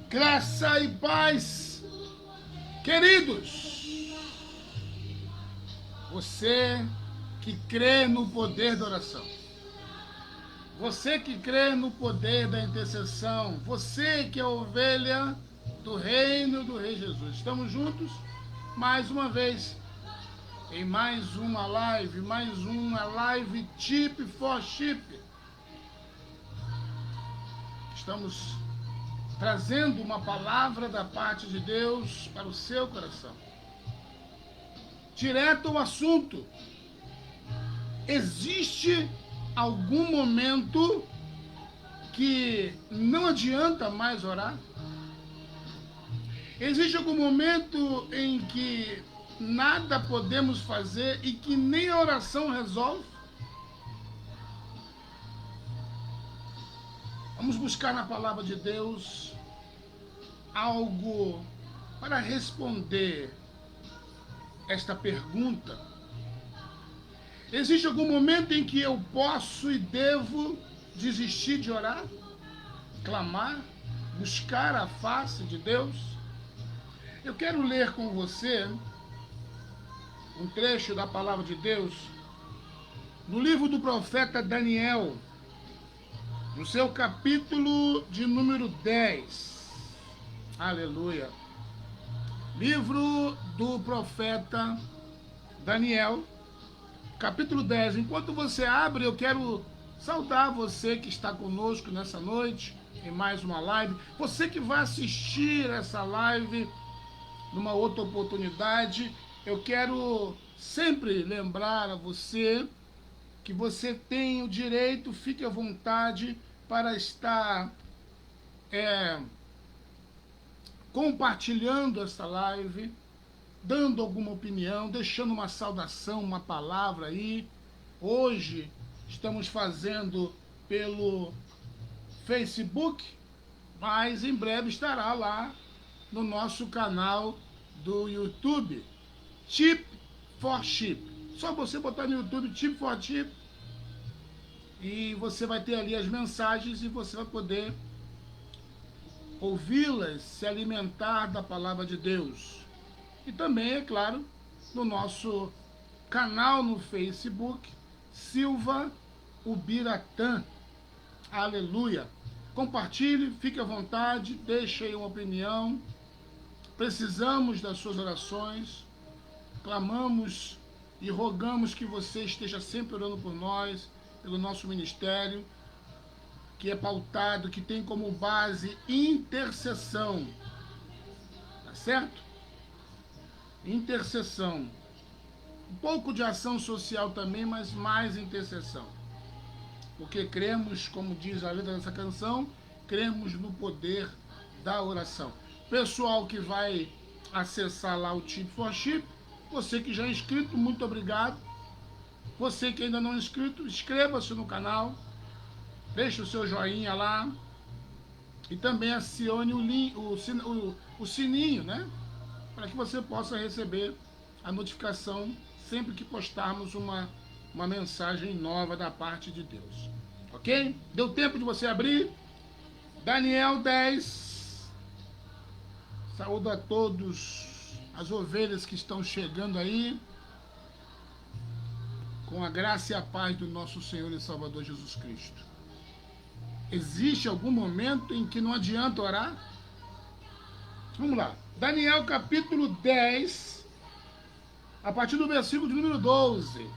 Graça e paz, queridos. Você que crê no poder da oração, você que crê no poder da intercessão, você que é a ovelha do reino do Rei Jesus. Estamos juntos mais uma vez em mais uma live Tip for Chip. Estamos trazendo uma palavra da parte de Deus para o seu coração. Direto ao assunto. Existe algum momento que não adianta mais orar? Existe algum momento em que nada podemos fazer e que nem a oração resolve? Vamos buscar na palavra de Deus algo para responder esta pergunta. Existe algum momento em que eu posso e devo desistir de orar, clamar, buscar a face de Deus? Eu quero ler com você um trecho da palavra de Deus no livro do profeta Daniel, no seu capítulo de número 10. Aleluia. Livro do profeta Daniel, capítulo 10. Enquanto você abre, eu quero saudar você que está conosco nessa noite, em mais uma live. Você que vai assistir essa live numa outra oportunidade, eu quero sempre lembrar a você que você tem o direito, fique à vontade para estar compartilhando essa live, dando alguma opinião, deixando uma saudação, uma palavra aí. Hoje estamos fazendo pelo Facebook, mas em breve estará lá no nosso canal do YouTube, Tip for Chip. Só você botar no YouTube Tip for Chip e você vai ter ali as mensagens e você vai poder ouvi-las, se alimentar da palavra de Deus. E também, é claro, no nosso canal no Facebook, Silva Ubiratã. Aleluia. Compartilhe, fique à vontade, deixe aí uma opinião. Precisamos das suas orações. Clamamos e rogamos que você esteja sempre orando por nós, pelo nosso ministério, que é pautado, que tem como base intercessão. Tá certo? Intercessão. Um pouco de ação social também, mas mais intercessão. Porque cremos, como diz a letra dessa canção, cremos no poder da oração. Pessoal que vai acessar lá o Tip for Chip, você que já é inscrito, muito obrigado. Você que ainda não é inscrito, inscreva-se no canal, deixe o seu joinha lá e também acione o sininho, né? Para que você possa receber a notificação sempre que postarmos uma mensagem nova da parte de Deus. Ok? Deu tempo de você abrir? Daniel 10. Saúdo a todos as ovelhas que estão chegando aí, com a graça e a paz do nosso Senhor e Salvador Jesus Cristo. Existe algum momento em que não adianta orar? Vamos lá. Daniel capítulo 10, a partir do versículo de número 12.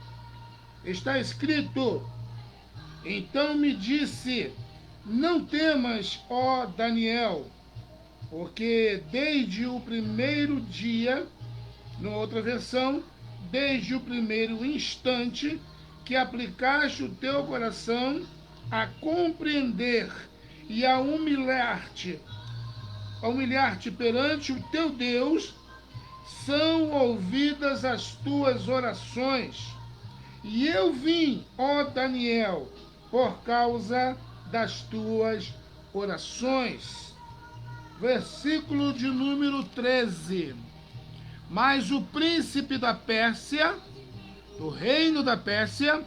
Está escrito: Então me disse, não temas, ó Daniel, porque desde o primeiro dia, numa outra versão, desde o primeiro instante que aplicaste o teu coração a compreender e a humilhar-te perante o teu Deus, são ouvidas as tuas orações. E eu vim, ó Daniel, por causa das tuas orações. Versículo de número 13. Mas o príncipe da Pérsia, do reino da Pérsia,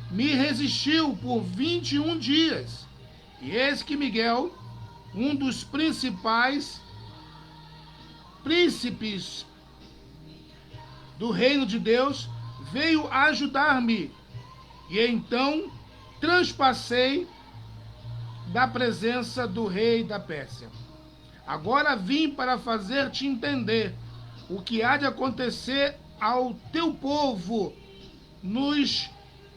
me resistiu por 21 dias. E eis que Miguel, um dos principais príncipes do reino de Deus, veio ajudar-me. E então transpassei da presença do rei da Pérsia. Agora vim para fazer-te entender o que há de acontecer ao teu povo nos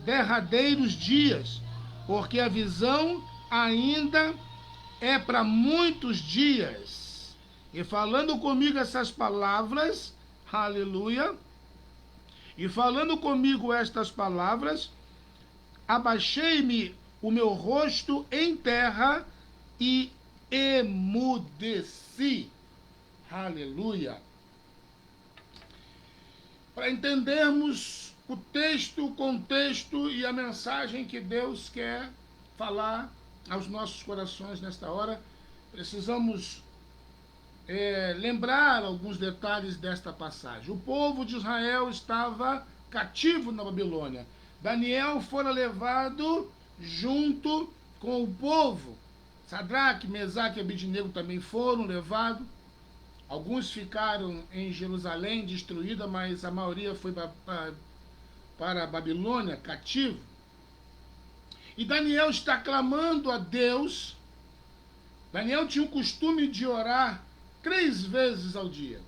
derradeiros dias, porque a visão ainda é para muitos dias. E falando comigo essas palavras, aleluia, e falando comigo estas palavras, abaixei-me o meu rosto em terra e emudeci. Aleluia. Para entendermos o texto, o contexto e a mensagem que Deus quer falar aos nossos corações nesta hora, precisamos lembrar alguns detalhes desta passagem. O povo de Israel estava cativo na Babilônia. Daniel fora levado junto com o povo. Sadraque, Mesaque e Abednego também foram levados. Alguns ficaram em Jerusalém destruída, mas a maioria foi para a Babilônia, cativo. E Daniel está clamando a Deus. Daniel tinha o costume de orar 3 vezes ao dia.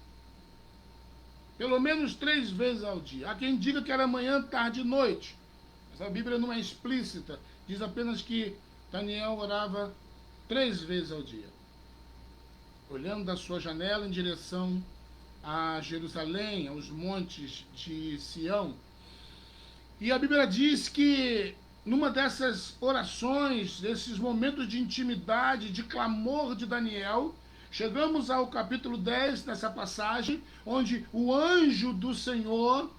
Pelo menos 3 vezes ao dia. Há quem diga que era manhã, tarde e noite. Mas a Bíblia não é explícita. Diz apenas que Daniel orava 3 vezes ao dia. Olhando da sua janela em direção a Jerusalém, aos montes de Sião. E a Bíblia diz que numa dessas orações, desses momentos de intimidade, de clamor de Daniel, chegamos ao capítulo 10, nessa passagem, onde o anjo do Senhor,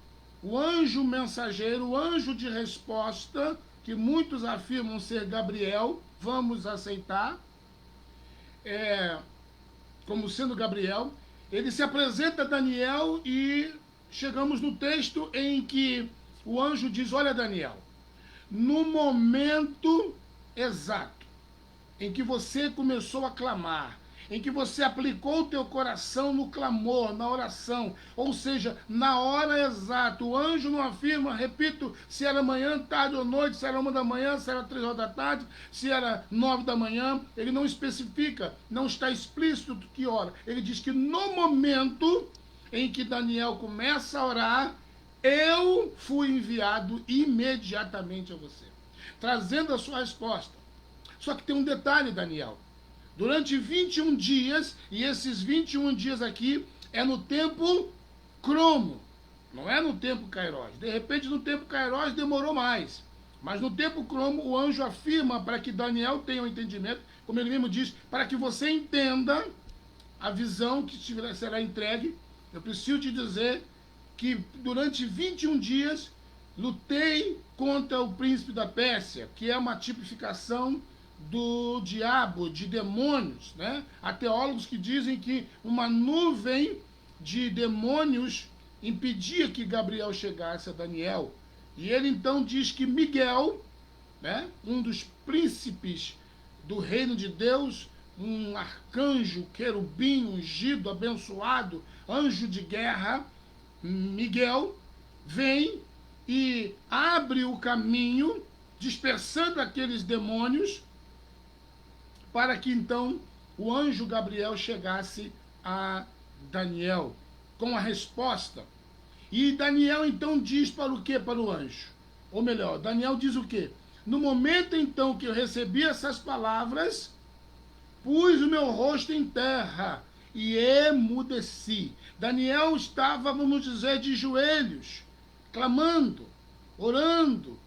o anjo mensageiro, o anjo de resposta, que muitos afirmam ser Gabriel, vamos aceitar, como sendo Gabriel, ele se apresenta a Daniel e chegamos no texto em que o anjo diz: olha, Daniel, no momento exato em que você começou a clamar, em que você aplicou o teu coração no clamor, na oração, ou seja, na hora exata, o anjo não afirma, repito, se era manhã, tarde ou noite, se era 1 da manhã, se era 3 horas da tarde, se era 9 da manhã, ele não especifica, não está explícito que hora, ele diz que no momento em que Daniel começa a orar, eu fui enviado imediatamente a você, trazendo a sua resposta. Só que tem um detalhe, Daniel. Durante 21 dias, e esses 21 dias aqui é no tempo cromo, não é no tempo Kairos. De repente, no tempo Kairos demorou mais. Mas no tempo cromo, o anjo afirma para que Daniel tenha um entendimento, como ele mesmo diz, para que você entenda a visão que será entregue. Eu preciso te dizer que durante 21 dias lutei contra o príncipe da Pérsia, que é uma tipificação do diabo, de demônios, né? Há teólogos que dizem que uma nuvem de demônios impedia que Gabriel chegasse a Daniel. E ele então diz que Miguel, né, um dos príncipes do reino de Deus, um arcanjo, querubim, ungido, abençoado, anjo de guerra, Miguel, vem e abre o caminho, dispersando aqueles demônios, para que então o anjo Gabriel chegasse a Daniel com a resposta. E Daniel então diz para o quê? Para o anjo. Ou melhor, Daniel diz o quê? No momento então que eu recebi essas palavras, pus o meu rosto em terra e emudeci. Daniel estava, vamos dizer, de joelhos, clamando, orando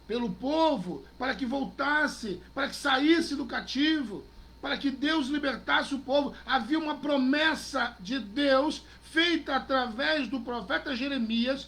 pelo povo, para que voltasse, para que saísse do cativo, para que Deus libertasse o povo. Havia uma promessa de Deus feita através do profeta Jeremias.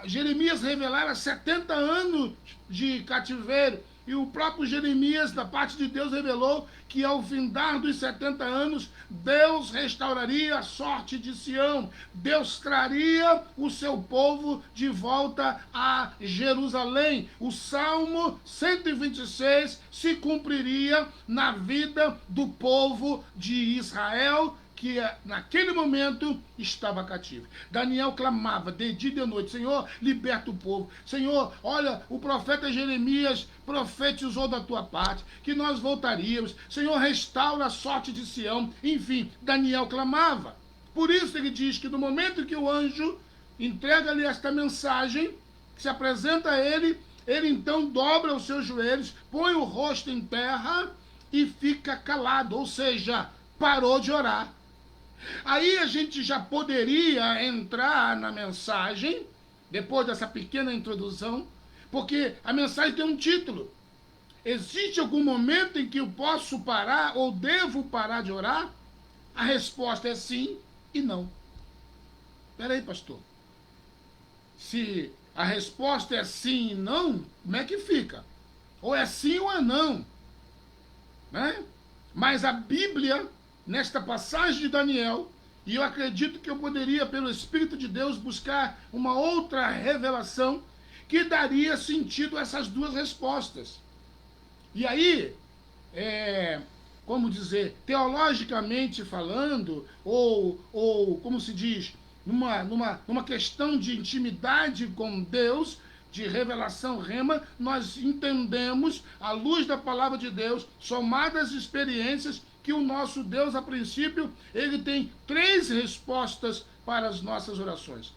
Jeremias revelara 70 anos de cativeiro, E o próprio Jeremias, da parte de Deus, revelou que ao findar dos 70 anos, Deus restauraria a sorte de Sião. Deus traria o seu povo de volta a Jerusalém. O Salmo 126 se cumpriria na vida do povo de Israel, que naquele momento estava cativo. Daniel clamava de dia e de noite: Senhor, liberta o povo. Senhor, olha, o profeta Jeremias profetizou da tua parte que nós voltaríamos. Senhor, restaura a sorte de Sião. Enfim, Daniel clamava. Por isso ele diz que no momento em que o anjo entrega-lhe esta mensagem, que se apresenta a ele, ele então dobra os seus joelhos, põe o rosto em terra e fica calado, ou seja, parou de orar. Aí a gente já poderia entrar na mensagem, depois dessa pequena introdução, porque a mensagem tem um título. Existe algum momento em que eu posso parar ou devo parar de orar? A resposta é sim e não. Espera aí, pastor. Se a resposta é sim e não, como é que fica? Ou é sim ou é não, né? Mas a Bíblia, nesta passagem de Daniel, e eu acredito que eu poderia, pelo Espírito de Deus, buscar uma outra revelação que daria sentido a essas duas respostas. E aí, como dizer, teologicamente falando, ou como se diz, numa questão de intimidade com Deus, de revelação rema, nós entendemos, à luz da palavra de Deus, somadas experiências, que o nosso Deus, a princípio, ele tem 3 respostas para as nossas orações.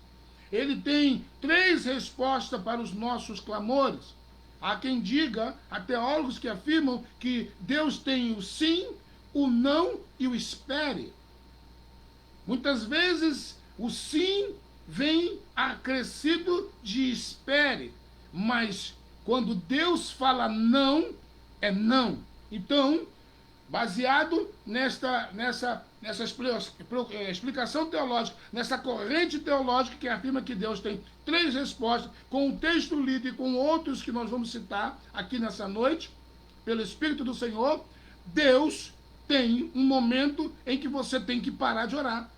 Ele tem 3 respostas para os nossos clamores. Há quem diga, há teólogos que afirmam que Deus tem o sim, o não e o espere. Muitas vezes o sim vem acrescido de espere, mas quando Deus fala não, é não. Então, baseado nessa explicação teológica, nessa corrente teológica que afirma que Deus tem 3 respostas, com o texto lido e com outros que nós vamos citar aqui nessa noite, pelo Espírito do Senhor, Deus tem um momento em que você tem que parar de orar.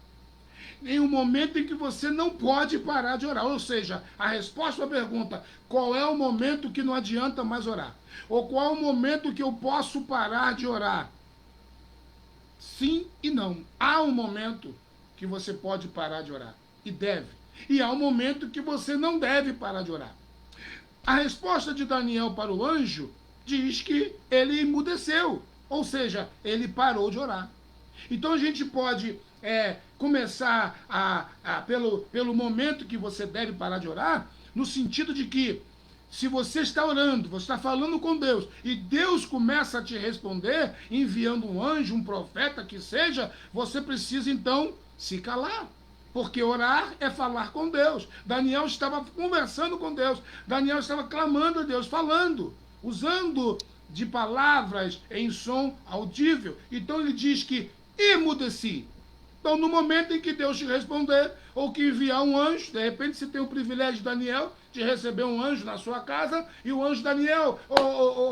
Em um momento em que você não pode parar de orar. Ou seja, a resposta à pergunta, qual é o momento que não adianta mais orar? Ou qual é o momento que eu posso parar de orar? Sim e não. Há um momento que você pode parar de orar, e deve. E há um momento que você não deve parar de orar. A resposta de Daniel para o anjo diz que ele emudeceu, ou seja, ele parou de orar. Então a gente pode começar pelo momento que você deve parar de orar, no sentido de que, se você está orando, você está falando com Deus, e Deus começa a te responder, enviando um anjo, um profeta, que seja, você precisa então se calar. Porque orar é falar com Deus. Daniel estava conversando com Deus. Daniel estava clamando a Deus, falando, usando de palavras em som audível. Então ele diz que emudeci. Então, no momento em que Deus te responder, ou que enviar um anjo, de repente você tem o privilégio, Daniel, de receber um anjo na sua casa, e o anjo, Daniel,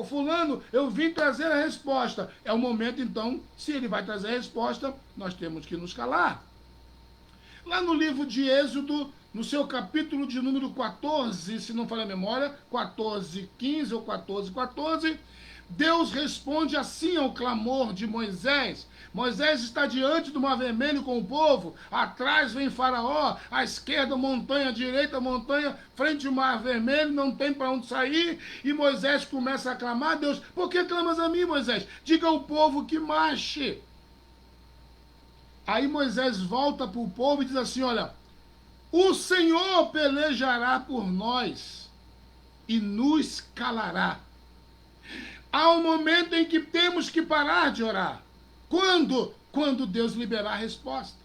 fulano, eu vim trazer a resposta. É o momento, então, se ele vai trazer a resposta, nós temos que nos calar. Lá no livro de Êxodo, no seu capítulo de número 14, se não falha a memória, 14:15 ou 14:14, Deus responde assim ao clamor de Moisés. Moisés está diante do Mar Vermelho com o povo, atrás vem Faraó, à esquerda montanha, à direita montanha, frente ao Mar Vermelho, não tem para onde sair, e Moisés começa a clamar: Deus, por que clamas a mim, Moisés? Diga ao povo que marche. Aí Moisés volta para o povo e diz assim: olha, o Senhor pelejará por nós e nos calará. Há um momento em que temos que parar de orar. Quando? Quando Deus liberar a resposta.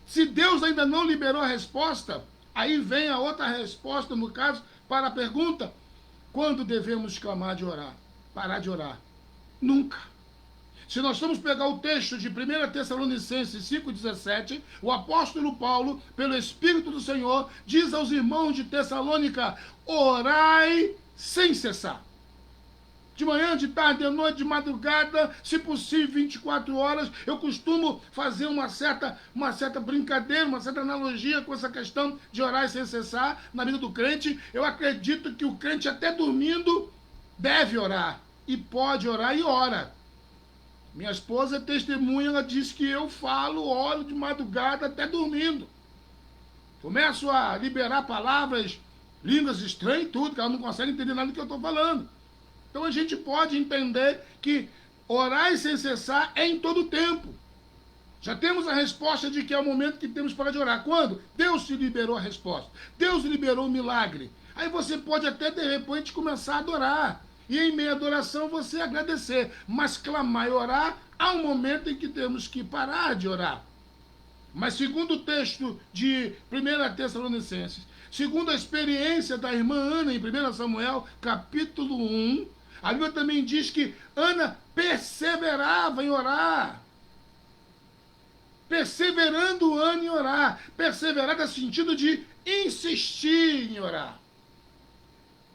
Se Deus ainda não liberou a resposta, aí vem a outra resposta, no caso, para a pergunta: quando devemos clamar de orar? Parar de orar? Nunca. Se nós formos pegar o texto de 1 Tessalonicenses 5,17, o apóstolo Paulo, pelo Espírito do Senhor, diz aos irmãos de Tessalônica: orai sem cessar. De manhã, de tarde, de noite, de madrugada, se possível 24 horas. Eu costumo fazer uma certa brincadeira, uma certa analogia com essa questão de orar sem cessar na vida do crente. Eu acredito que o crente, até dormindo, deve orar, e pode orar e ora. Minha esposa é testemunha, ela diz que eu falo, oro de madrugada até dormindo. Começo a liberar palavras, línguas estranhas e tudo, que ela não consegue entender nada do que eu estou falando. Então a gente pode entender que orar sem cessar é em todo o tempo. Já temos a resposta de que é o momento que temos para de orar. Quando? Deus te liberou a resposta. Deus liberou o milagre. Aí você pode até de repente começar a adorar. E em meia adoração você agradecer. Mas clamar e orar, há um momento em que temos que parar de orar. Mas segundo o texto de 1 Tessalonicenses, segundo a experiência da irmã Ana em 1 Samuel, capítulo 1, a Bíblia também diz que Ana perseverava em orar. Perseverando Ana em orar. Perseverar no sentido de insistir em orar.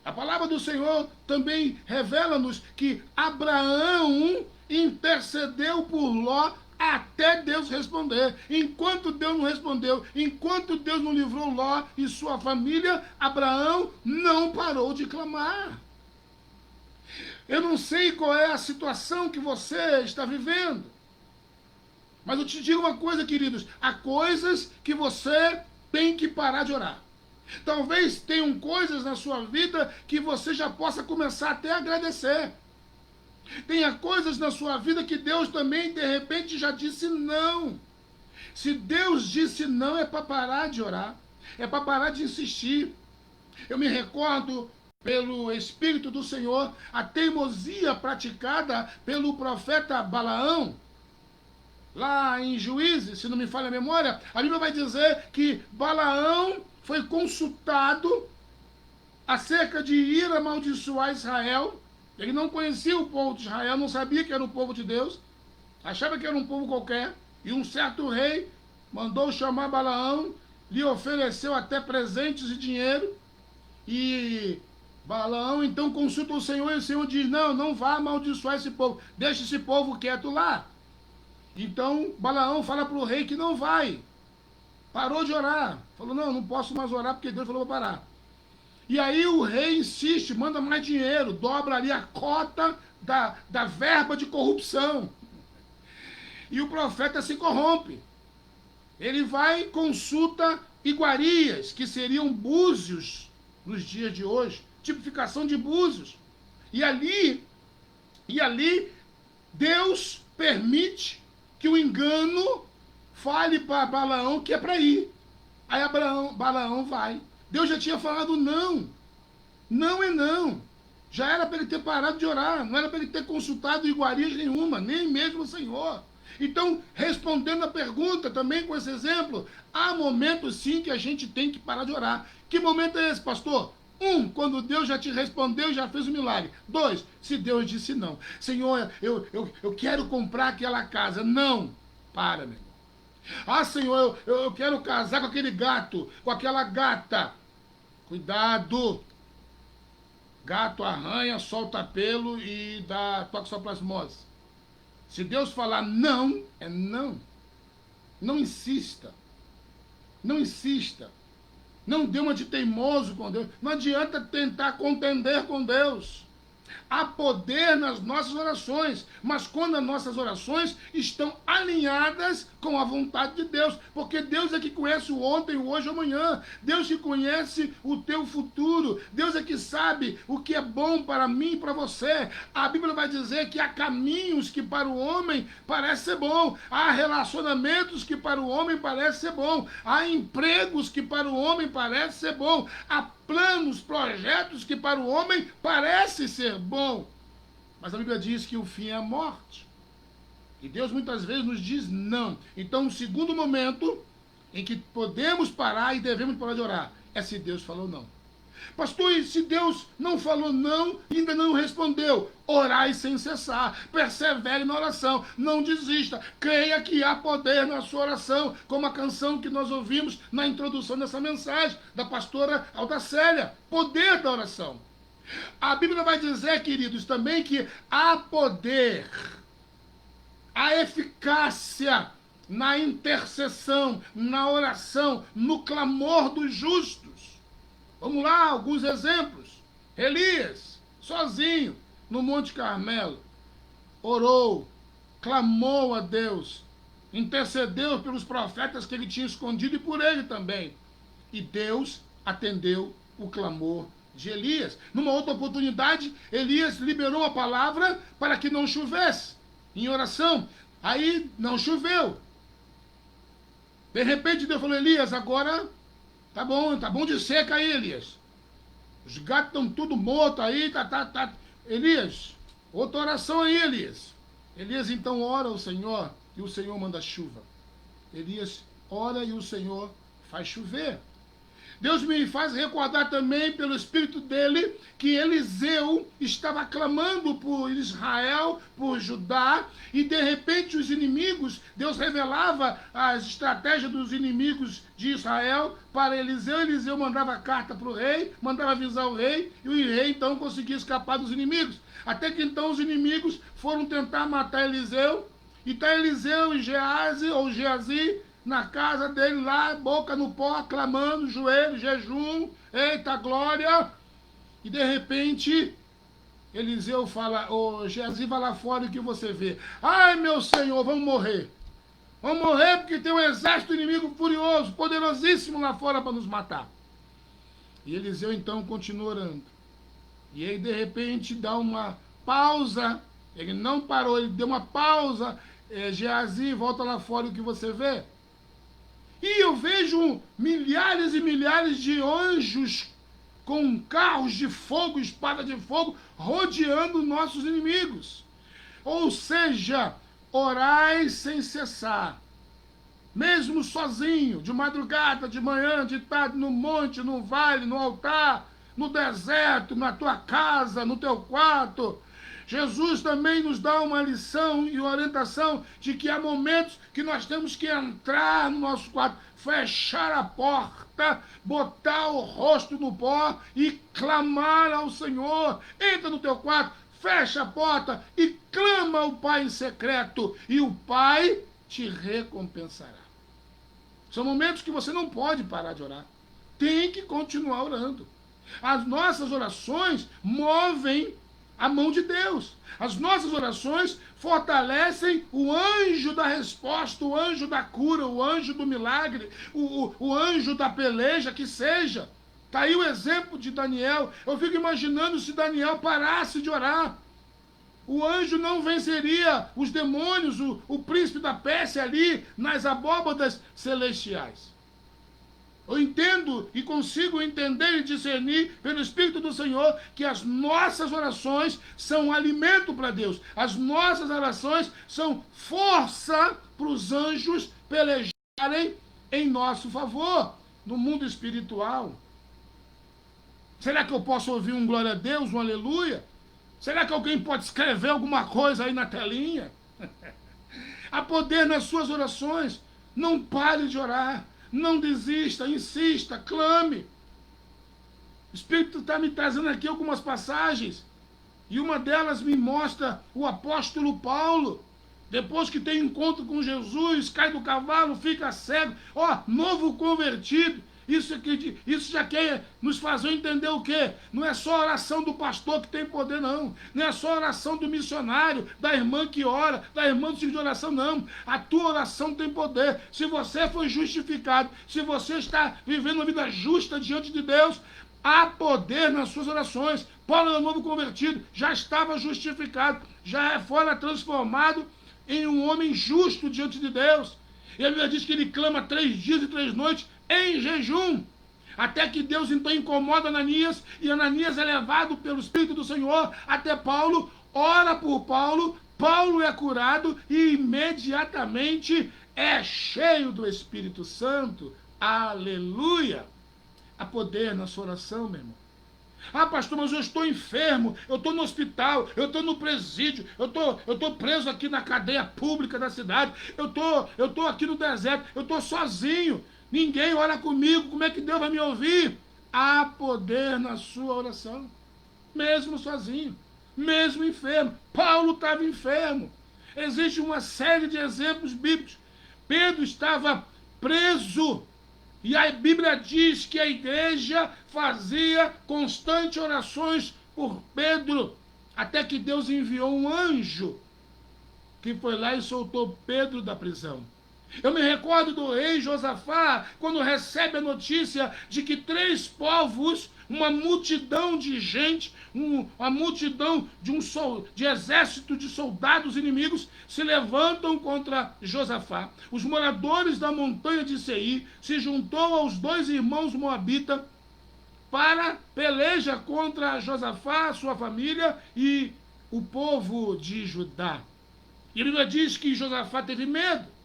A palavra do Senhor também revela-nos que Abraão intercedeu por Ló até Deus responder. Enquanto Deus não respondeu, enquanto Deus não livrou Ló e sua família, Abraão não parou de clamar. Eu não sei qual é a situação que você está vivendo, mas eu te digo uma coisa, queridos, há coisas que você tem que parar de orar. Talvez tenham coisas na sua vida que você já possa começar até a agradecer. Tenha coisas na sua vida que Deus também, de repente, já disse não. Se Deus disse não, é para parar de orar. É para parar de insistir. Eu me recordo, pelo Espírito do Senhor, a teimosia praticada pelo profeta Balaão. Lá em Juízes, se não me falha a memória, a Bíblia vai dizer que Balaão foi consultado acerca de ir amaldiçoar Israel. Ele não conhecia o povo de Israel, não sabia que era o povo de Deus, achava que era um povo qualquer, e um certo rei mandou chamar Balaão, lhe ofereceu até presentes e dinheiro, e Balaão então consulta o Senhor, e o Senhor diz, não vá amaldiçoar esse povo, deixa esse povo quieto lá. Então Balaão fala para o rei que não vai, parou de orar, falou, não posso mais orar porque Deus falou para parar. E aí o rei insiste, manda mais dinheiro, dobra ali a cota da verba de corrupção. E o profeta se corrompe. Ele vai e consulta iguarias, que seriam búzios nos dias de hoje, tipificação de búzios. E ali Deus permite que o engano fale para Balaão que é para ir. Aí Balaão vai. Deus já tinha falado não. Não é não. Já era para ele ter parado de orar. Não era para ele ter consultado iguarias nenhuma, nem mesmo o Senhor. Então, respondendo a pergunta também com esse exemplo, há momentos sim que a gente tem que parar de orar. Que momento é esse, pastor? 1, quando Deus já te respondeu, já fez o milagre. 2, se Deus disse não. Senhor, eu quero comprar aquela casa. Não. Para, meu irmão. Ah, Senhor, eu quero casar com aquele gato, com aquela gata. Cuidado. Gato arranha, solta pelo e dá toxoplasmose. Se Deus falar não, é não. Não insista. Não insista. Não dê uma de teimoso com Deus. Não adianta tentar contender com Deus. Há poder nas nossas orações, mas quando as nossas orações estão alinhadas com a vontade de Deus, porque Deus é que conhece o ontem, o hoje e o amanhã, Deus que conhece o teu futuro, Deus é que sabe o que é bom para mim e para você. A Bíblia vai dizer que há caminhos que para o homem parece ser bom, há relacionamentos que para o homem parece ser bom, há empregos que para o homem parece ser bom, há planos, projetos que para o homem parece ser bom. Mas a Bíblia diz que o fim é a morte. E Deus muitas vezes nos diz não. Então, o segundo momento em que podemos parar e devemos parar de orar é se Deus falou não. Pastor, e se Deus não falou não e ainda não respondeu? Orai sem cessar, persevere na oração, não desista, creia que há poder na sua oração, como a canção que nós ouvimos na introdução dessa mensagem, da pastora Aldacélia, poder da oração. A Bíblia vai dizer, queridos, também que há poder, há eficácia na intercessão, na oração, no clamor dos justos. Vamos lá, alguns exemplos. Elias, sozinho, no Monte Carmelo, orou, clamou a Deus, intercedeu pelos profetas que ele tinha escondido e por ele também. E Deus atendeu o clamor de Elias. Numa outra oportunidade, Elias liberou a palavra para que não chovesse, em oração. Aí não choveu. De repente Deus falou: Elias, agora tá bom de seca aí, Elias. Os gatos estão tudo mortos aí, tá. Elias, outra oração aí, Elias. Elias então ora ao Senhor e o Senhor manda chuva. Elias ora e o Senhor faz chover. Deus me faz recordar também, pelo Espírito dele, que Eliseu estava clamando por Israel, por Judá, e de repente os inimigos, Deus revelava as estratégias dos inimigos de Israel para Eliseu. Eliseu mandava carta para o rei, mandava avisar o rei, e o rei então conseguia escapar dos inimigos. Até que então os inimigos foram tentar matar Eliseu, e está Eliseu e Geazi, na casa dele lá, boca no pó, clamando, joelho, jejum, eita glória. E de repente, Eliseu fala: Geazi, vai lá fora e o que você vê? Ai, meu Senhor, vamos morrer. Vamos morrer porque tem um exército inimigo furioso, poderosíssimo lá fora para nos matar. E Eliseu então continua orando. E aí de repente dá uma pausa. Ele não parou, ele deu uma pausa. Geazi, volta lá fora e o que você vê? E eu vejo milhares e milhares de anjos com carros de fogo, espada de fogo, rodeando nossos inimigos. Ou seja, orai sem cessar. Mesmo sozinho, de madrugada, de manhã, de tarde, no monte, no vale, no altar, no deserto, na tua casa, no teu quarto. Jesus também nos dá uma lição e orientação de que há momentos que nós temos que entrar no nosso quarto, fechar a porta, botar o rosto no pó e clamar ao Senhor. Entra no teu quarto, fecha a porta e clama ao Pai em secreto, e o Pai te recompensará. São momentos que você não pode parar de orar. Tem que continuar orando. As nossas orações movem a mão de Deus. As nossas orações fortalecem o anjo da resposta, o anjo da cura, o anjo do milagre, o anjo da peleja, que seja. Está aí o exemplo de Daniel. Eu fico imaginando se Daniel parasse de orar. O anjo não venceria os demônios, o príncipe da Pérsia ali nas abóbadas celestiais. Eu entendo e consigo entender e discernir pelo Espírito do Senhor que as nossas orações são alimento para Deus. As nossas orações são força para os anjos pelejarem em nosso favor no mundo espiritual. Será que eu posso ouvir um glória a Deus, um aleluia? Será que alguém pode escrever alguma coisa aí na telinha? Há poder nas suas orações. Não pare de orar. Não desista, insista, clame. O Espírito está me trazendo aqui algumas passagens. E uma delas me mostra o apóstolo Paulo. Depois que tem encontro com Jesus, cai do cavalo, fica cego. Novo convertido. Isso já quer nos fazer entender o quê? Não é só a oração do pastor que tem poder, não. Não é só a oração do missionário, da irmã que ora, da irmã do ciclo de oração, não. A tua oração tem poder. Se você foi justificado, se você está vivendo uma vida justa diante de Deus, há poder nas suas orações. Paulo é novo convertido, já estava justificado, já fora transformado em um homem justo diante de Deus. E a Bíblia diz que ele clama 3 dias e 3 noites em jejum, até que Deus então incomoda Ananias, e Ananias é levado pelo Espírito do Senhor até Paulo, ora por Paulo, Paulo é curado e imediatamente é cheio do Espírito Santo. Aleluia! Há poder na sua oração, meu irmão. Pastor, mas eu estou enfermo, eu estou no hospital, eu estou no presídio, eu estou preso aqui na cadeia pública da cidade, eu estou aqui no deserto, eu estou sozinho. Ninguém ora comigo, como é que Deus vai me ouvir? Há poder na sua oração. mesmo sozinho, mesmo enfermo. Paulo estava enfermo. Existe uma série de exemplos bíblicos. Pedro estava preso. E a Bíblia diz que a igreja fazia constantes orações por Pedro, até que Deus enviou um anjo que foi lá e soltou Pedro da prisão. Eu me recordo do rei Josafá, quando recebe a notícia de que 3 povos, uma multidão de gente, uma multidão de exército de soldados inimigos se levantam contra Josafá. Os moradores da montanha de Seir se juntou aos 2 irmãos moabitas para peleja contra Josafá, sua família e o povo de Judá. E a Bíblia diz que Josafá teve medo.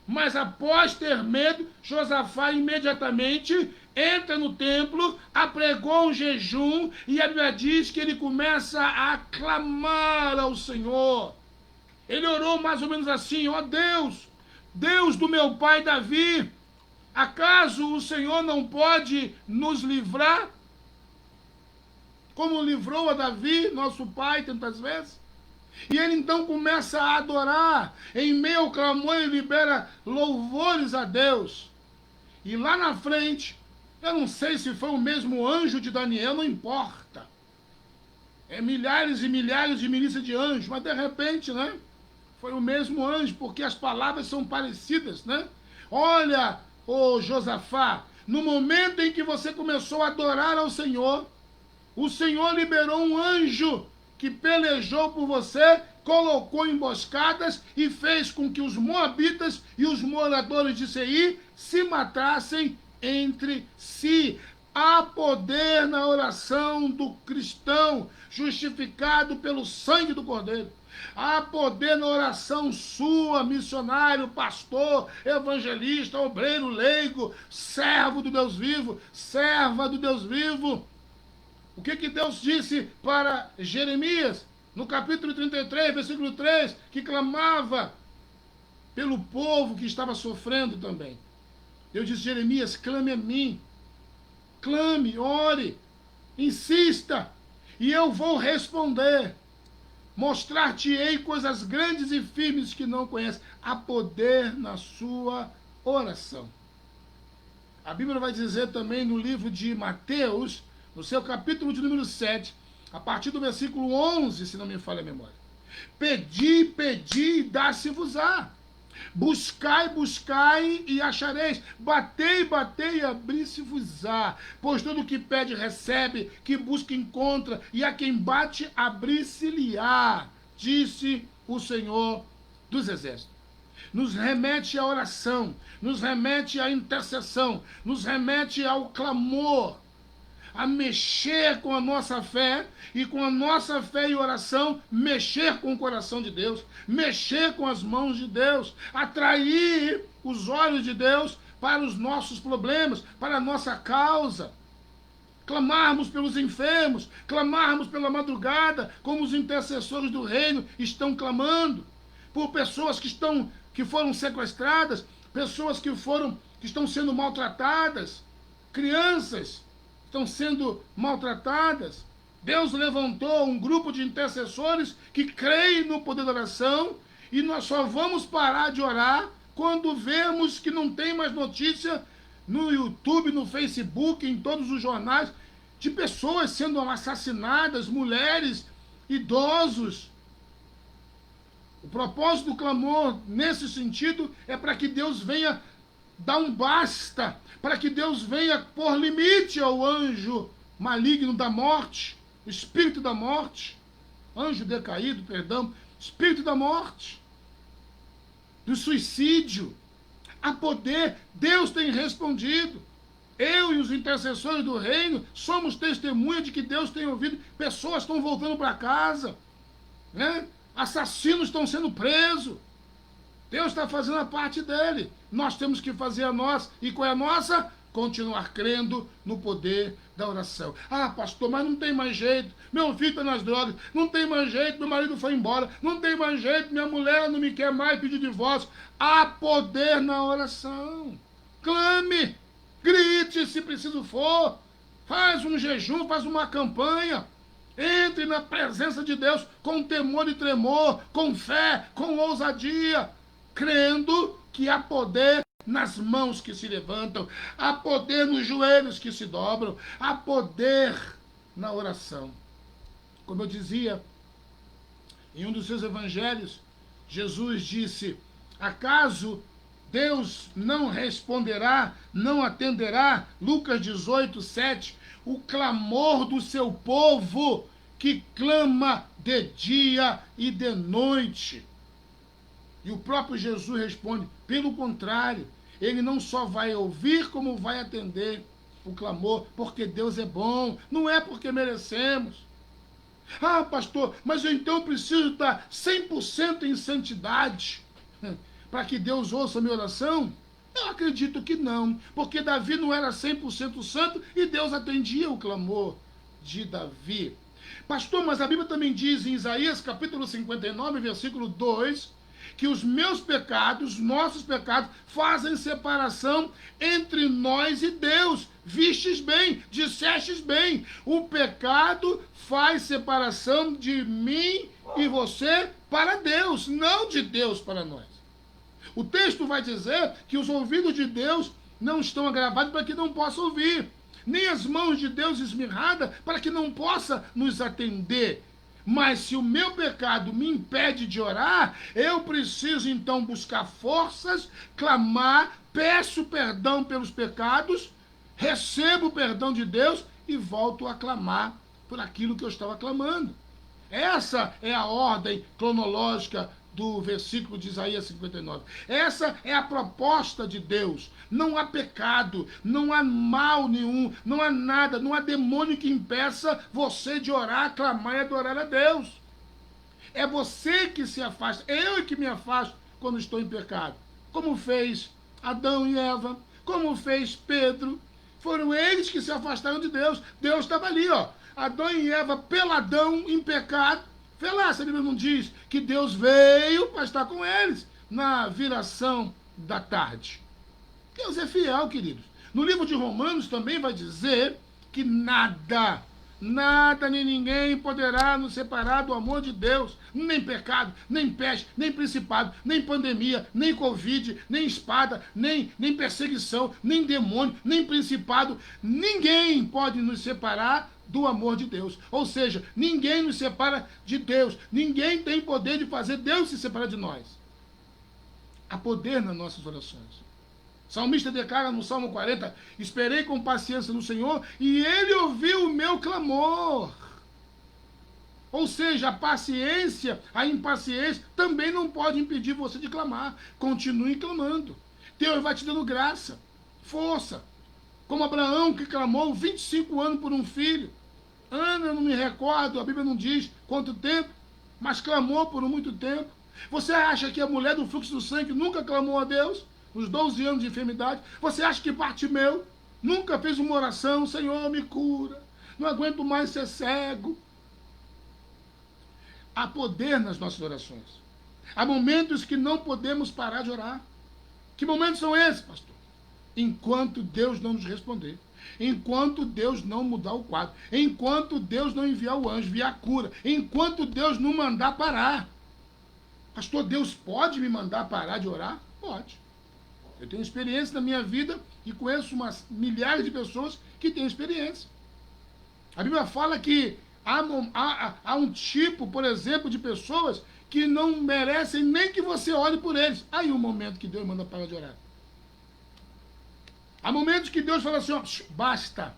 Mas após ter medo, Josafá imediatamente entra no templo, apregou um jejum, e a Bíblia diz que ele começa a clamar ao Senhor. Ele orou mais ou menos assim: ó Deus, Deus do meu pai Davi, acaso o Senhor não pode nos livrar, como livrou a Davi, nosso pai, tantas vezes? E ele então começa a adorar. Em meio ao clamor, ele libera louvores a Deus. E lá na frente, eu não sei se foi o mesmo anjo de Daniel, não importa. É milhares e milhares de milícias de anjos, mas de repente, né? Foi o mesmo anjo, porque as palavras são parecidas, né? Olha, ô Josafá, no momento em que você começou a adorar ao Senhor, o Senhor liberou um anjo que pelejou por você, colocou emboscadas e fez com que os moabitas e os moradores de Seir se matassem entre si. Há poder na oração do cristão, justificado pelo sangue do Cordeiro. Há poder na oração sua, missionário, pastor, evangelista, obreiro, leigo, servo do Deus vivo, serva do Deus vivo. O que Deus disse para Jeremias, no capítulo 33, versículo 3, que clamava pelo povo que estava sofrendo também. Deus disse: Jeremias, clame a mim, clame, ore, insista, e eu vou responder. Mostrar-te-ei coisas grandes e firmes que não conheces. Há poder na sua oração. A Bíblia vai dizer também no livro de Mateus, no seu capítulo de número 7, a partir do versículo 11, se não me falha a memória. Pedi, pedi, e dá-se-vos-á. Buscai, buscai, e achareis. Batei, batei, e abri-se-vos-á. Pois todo o que pede, recebe, que busca, encontra, e a quem bate, abri-se-lhe-á, disse o Senhor dos Exércitos. Nos remete à oração, nos remete à intercessão, nos remete ao clamor, a mexer com a nossa fé, e com a nossa fé e oração, mexer com o coração de Deus, mexer com as mãos de Deus, atrair os olhos de Deus para os nossos problemas, para a nossa causa. Clamarmos pelos enfermos, clamarmos pela madrugada, como os intercessores do reino estão clamando, por pessoas que foram sequestradas, pessoas que estão sendo maltratadas, crianças estão sendo maltratadas. Deus levantou um grupo de intercessores que creem no poder da oração, e nós só vamos parar de orar quando vemos que não tem mais notícia no YouTube, no Facebook, em todos os jornais, de pessoas sendo assassinadas, mulheres, idosos. O propósito do clamor, nesse sentido, é para que Deus venha dar um basta, para que Deus venha pôr limite ao anjo maligno da morte, o espírito da morte, anjo decaído, perdão, espírito da morte, do suicídio. Há poder, Deus tem respondido. Eu e os intercessores do reino somos testemunha de que Deus tem ouvido. Pessoas estão voltando para casa, né? Assassinos estão sendo presos. Deus está fazendo a parte dele. Nós temos que fazer a nossa. E qual é a nossa? Continuar crendo no poder da oração. Ah, pastor, mas não tem mais jeito. Meu filho está nas drogas. Não tem mais jeito. Meu marido foi embora. Não tem mais jeito. Minha mulher não me quer mais, pedir divórcio. Há poder na oração. Clame. Grite se preciso for. Faz um jejum, faz uma campanha. Entre na presença de Deus com temor e tremor, com fé, com ousadia, crendo que há poder nas mãos que se levantam, há poder nos joelhos que se dobram, há poder na oração. Como eu dizia em um dos seus evangelhos, Jesus disse: acaso Deus não responderá, não atenderá, Lucas 18, 7, o clamor do seu povo que clama de dia e de noite? E o próprio Jesus responde: pelo contrário, ele não só vai ouvir, como vai atender o clamor, porque Deus é bom, não é porque merecemos. Ah, pastor, mas eu então preciso estar 100% em santidade para que Deus ouça a minha oração? Eu acredito que não, porque Davi não era 100% santo e Deus atendia o clamor de Davi. Pastor, mas a Bíblia também diz em Isaías capítulo 59, versículo 2, que os meus pecados, nossos pecados, fazem separação entre nós e Deus. Vistes bem, dissestes bem, o pecado faz separação de mim e você para Deus, não de Deus para nós. O texto vai dizer que os ouvidos de Deus não estão agravados para que não possa ouvir, nem as mãos de Deus esmirradas para que não possa nos atender. Mas se o meu pecado me impede de orar, eu preciso então buscar forças, clamar, peço perdão pelos pecados, recebo o perdão de Deus e volto a clamar por aquilo que eu estava clamando. Essa é a ordem cronológica do versículo de Isaías 59. Essa é a proposta de Deus. Não há pecado, não há mal nenhum, não há nada, não há demônio que impeça você de orar, clamar e adorar a Deus. É você que se afasta, eu que me afasto quando estou em pecado. Como fez Adão e Eva, como fez Pedro. Foram eles que se afastaram de Deus. Deus estava ali, ó. Adão e Eva, peladão, em pecado. Vê lá, se a Bíblia não diz que Deus veio para estar com eles na viração da tarde. Deus é fiel, queridos. No livro de Romanos também vai dizer que nada nem ninguém poderá nos separar do amor de Deus. Nem pecado, nem peste, nem principado, nem pandemia, nem covid, nem espada, nem perseguição, nem demônio, nem principado. Ninguém pode nos separar do amor de Deus. Ou seja, ninguém nos separa de Deus. Ninguém tem poder de fazer Deus se separar de nós. Há poder nas nossas orações. O salmista declara no Salmo 40, esperei com paciência no Senhor e Ele ouviu o meu clamor. Ou seja, a paciência, a impaciência também não pode impedir você de clamar. Continue clamando. Deus vai te dando graça, força. Como Abraão, que clamou 25 anos por um filho. Ana, eu não me recordo, a Bíblia não diz quanto tempo, mas clamou por muito tempo. Você acha que a mulher do fluxo do sangue nunca clamou a Deus? Nos 12 anos de enfermidade. Você acha que Bartimeu nunca fez uma oração? Senhor, me cura. Não aguento mais ser cego. Há poder nas nossas orações. Há momentos que não podemos parar de orar. Que momentos são esses, pastor? Enquanto Deus não nos responder. Enquanto Deus não mudar o quadro. Enquanto Deus não enviar o anjo, enviar a cura. Enquanto Deus não mandar parar. Pastor, Deus pode me mandar parar de orar? Pode. Eu tenho experiência na minha vida e conheço milhares de pessoas que têm experiência. A Bíblia fala que há um tipo, por exemplo, de pessoas que não merecem nem que você ore por eles. Aí um momento que Deus manda parar de orar. Há momentos que Deus fala assim, ó, basta,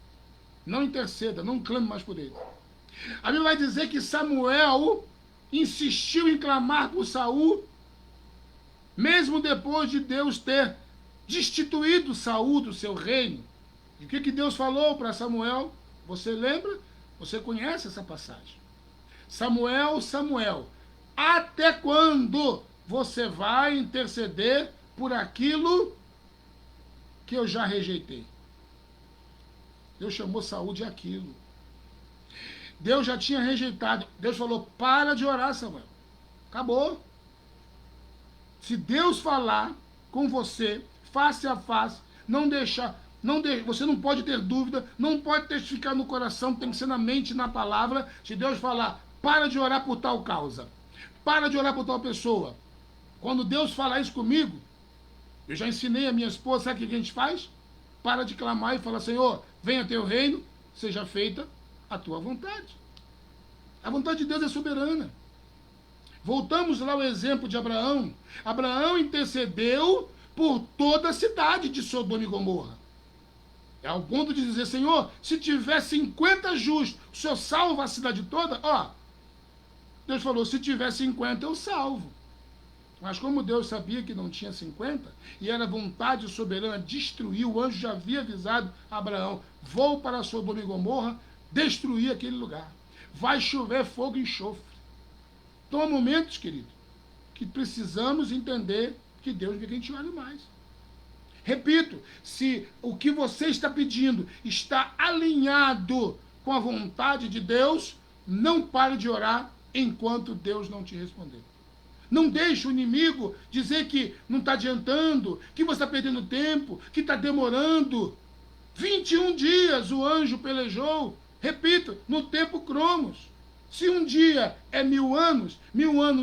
não interceda, não clame mais por eles. A Bíblia vai dizer que Samuel insistiu em clamar por Saul, mesmo depois de Deus ter destituído Saul do seu reino. E o que Deus falou para Samuel? Você lembra? Você conhece essa passagem. Samuel, Samuel, até quando você vai interceder por aquilo que eu já rejeitei? Deus chamou Saul de aquilo. Deus já tinha rejeitado. Deus falou, para de orar, Samuel. Acabou. Se Deus falar com você, face a face, não deixar Você não pode ter dúvida, não pode testificar no coração, tem que ser na mente, na palavra. Se Deus falar, para de orar por tal causa, para de orar por tal pessoa. Quando Deus fala isso comigo, eu já ensinei a minha esposa, sabe o que a gente faz? Para de clamar e fala, Senhor, venha teu reino, seja feita a tua vontade. A vontade de Deus é soberana. Voltamos lá ao exemplo de Abraão. Abraão intercedeu por toda a cidade de Sodoma e Gomorra. É ao ponto de dizer, Senhor, se tiver 50 justos, o Senhor salva a cidade toda? Ó, Deus falou, se tiver 50, eu salvo. Mas como Deus sabia que não tinha 50, e era vontade soberana destruir, o anjo já havia avisado Abraão, vou para Sodoma e Gomorra, destruir aquele lugar. Vai chover fogo e enxofre. Então há momentos, querido, que precisamos entender que Deus quer que a gente ore mais. Repito, se o que você está pedindo está alinhado com a vontade de Deus, não pare de orar enquanto Deus não te responder. Não deixe o inimigo dizer que não está adiantando, que você está perdendo tempo, que está demorando. 21 dias o anjo pelejou, repito, no tempo cromos. Se um dia é 1000 anos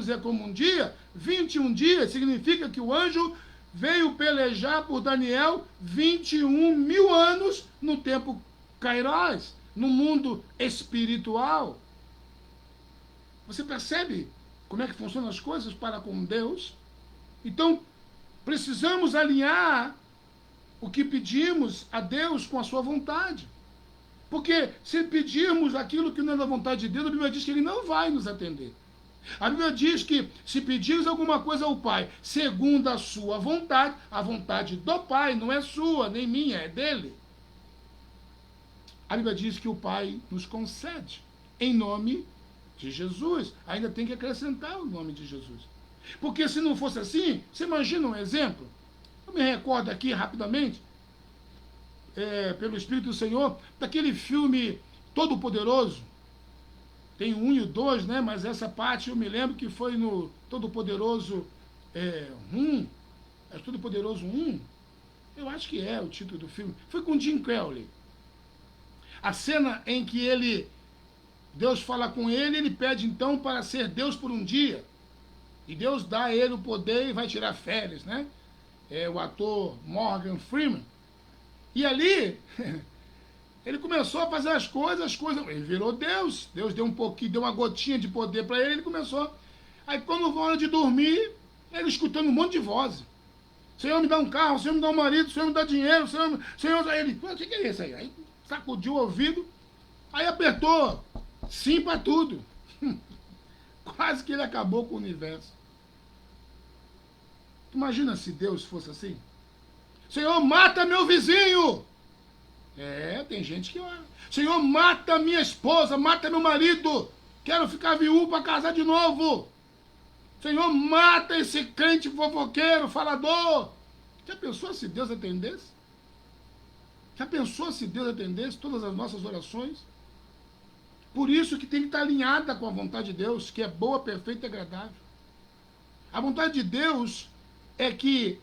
é como um dia, 21 dias significa que o anjo veio pelejar por Daniel 21.000 anos no tempo Kairos, no mundo espiritual. Você percebe como é que funcionam as coisas para com Deus? Então, precisamos alinhar o que pedimos a Deus com a sua vontade. Porque se pedirmos aquilo que não é da vontade de Deus, a Bíblia diz que Ele não vai nos atender. A Bíblia diz que se pedires alguma coisa ao Pai, segundo a sua vontade, a vontade do Pai não é sua, nem minha, é dele. A Bíblia diz que o Pai nos concede, em nome de Jesus. Ainda tem que acrescentar o nome de Jesus. Porque se não fosse assim, você imagina um exemplo? Eu me recordo aqui rapidamente, pelo Espírito do Senhor, daquele filme Todo-Poderoso. Tem o 1 e o 2, né? Mas essa parte eu me lembro que foi no Todo-Poderoso 1. É Todo-Poderoso 1? Eu acho que é o título do filme. Foi com Jim Crowley. A cena em que Deus fala com ele, ele pede então para ser Deus por um dia. E Deus dá a ele o poder e vai tirar férias, né? O ator Morgan Freeman. E ali, ele começou a fazer as coisas, ele virou Deus. Deus deu um pouquinho, deu uma gotinha de poder para ele, ele começou. Aí quando foi hora de dormir, ele escutando um monte de vozes. Senhor, me dá um carro, Senhor, me dá um marido, Senhor, me dá dinheiro, Senhor, ele, o que é isso aí? Aí sacudiu o ouvido, aí apertou sim para tudo. Quase que ele acabou com o universo. Imagina se Deus fosse assim. Senhor, mata meu vizinho. Tem gente que ora. Senhor, mata minha esposa, mata meu marido. Quero ficar viúvo para casar de novo. Senhor, mata esse crente fofoqueiro, falador. Já pensou se Deus atendesse? Já pensou se Deus atendesse todas as nossas orações? Por isso que tem que estar alinhada com a vontade de Deus, que é boa, perfeita e agradável. A vontade de Deus é que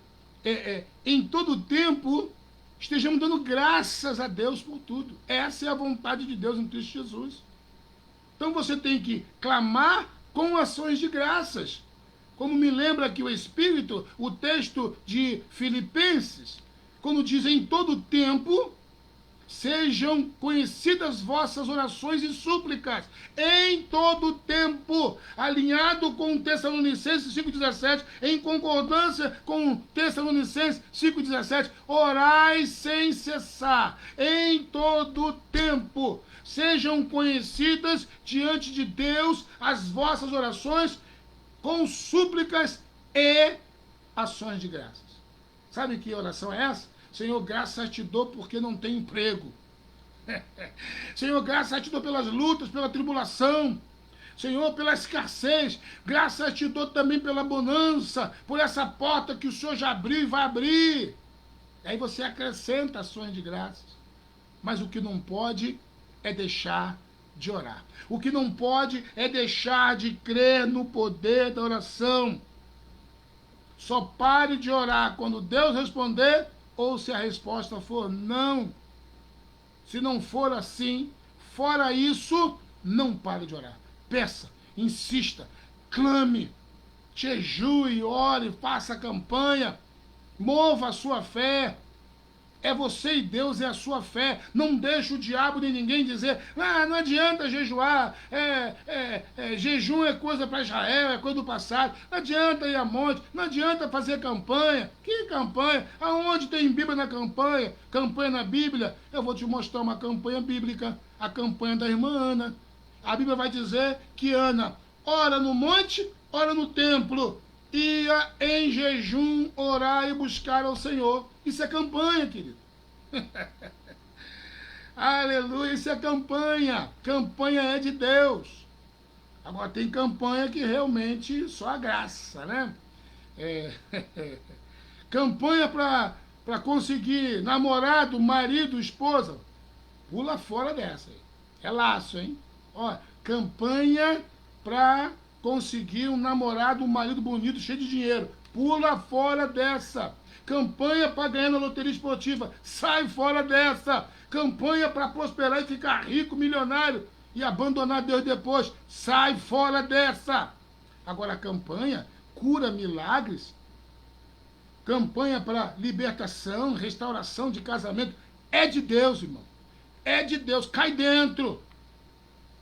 em todo tempo estejamos dando graças a Deus por tudo. Essa é a vontade de Deus em Cristo Jesus. Então você tem que clamar com ações de graças. Como me lembra aqui o Espírito, o texto de Filipenses, quando diz em todo tempo, sejam conhecidas vossas orações e súplicas, em todo tempo, alinhado com Tessalonicenses 5,17, em concordância com Tessalonicenses 5,17, orai sem cessar, em todo tempo, sejam conhecidas diante de Deus as vossas orações com súplicas e ações de graças. Sabe que oração é essa? Senhor, graças te dou porque não tenho emprego. Senhor, graças te dou pelas lutas, pela tribulação. Senhor, pela escassez. Graças te dou também pela bonança, por essa porta que o Senhor já abriu e vai abrir. Aí você acrescenta ações de graças. Mas o que não pode é deixar de orar. O que não pode é deixar de crer no poder da oração. Só pare de orar quando Deus responder ou se a resposta for não. Se não for assim, fora isso, não pare de orar. Peça, insista, clame, jejue, ore, faça campanha, mova a sua fé. É você e Deus, é a sua fé. Não deixe o diabo nem ninguém dizer: não adianta jejuar, jejum é coisa para Israel, é coisa do passado. Não adianta ir a monte, não adianta fazer campanha. Que campanha? Aonde tem Bíblia na campanha? Campanha na Bíblia? Eu vou te mostrar uma campanha bíblica, a campanha da irmã Ana. A Bíblia vai dizer que Ana ora no monte, ora no templo. Ia em jejum orar e buscar ao Senhor. Isso é campanha, querido. Aleluia, isso é campanha. Campanha é de Deus. Agora tem campanha que realmente só a graça, né? Campanha para conseguir namorado, marido, esposa. Pula fora dessa aí. É laço, hein? Ó, campanha para conseguir um namorado, um marido bonito, cheio de dinheiro. Pula fora dessa. Campanha para ganhar na loteria esportiva. Sai fora dessa. Campanha para prosperar e ficar rico, milionário e abandonar Deus depois. Sai fora dessa. Agora, a campanha cura milagres. Campanha para libertação, restauração de casamento. É de Deus, irmão. É de Deus. Cai dentro.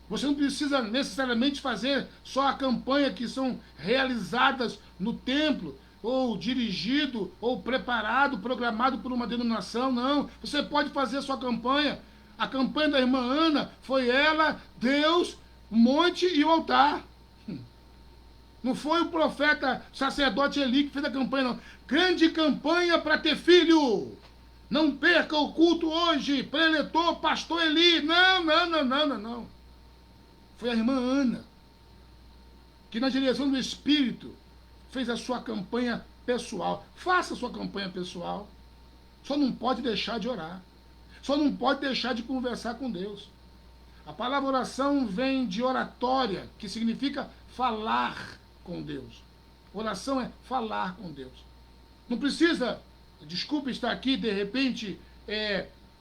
Você não precisa necessariamente fazer só a campanha que são realizadas no templo, ou dirigido, ou preparado, programado por uma denominação, não. Você pode fazer a sua campanha. A campanha da irmã Ana foi ela, Deus, o monte e o altar. Não foi o profeta, sacerdote Eli que fez a campanha, não. Grande campanha para ter filho. Não perca o culto hoje, preletor, pastor Eli. Não. Foi a irmã Ana, que na direção do Espírito fez a sua campanha pessoal. Faça a sua campanha pessoal. Só não pode deixar de orar. Só não pode deixar de conversar com Deus. A palavra oração vem de oratória, que significa falar com Deus. Oração é falar com Deus. Não precisa, desculpe estar aqui, de repente,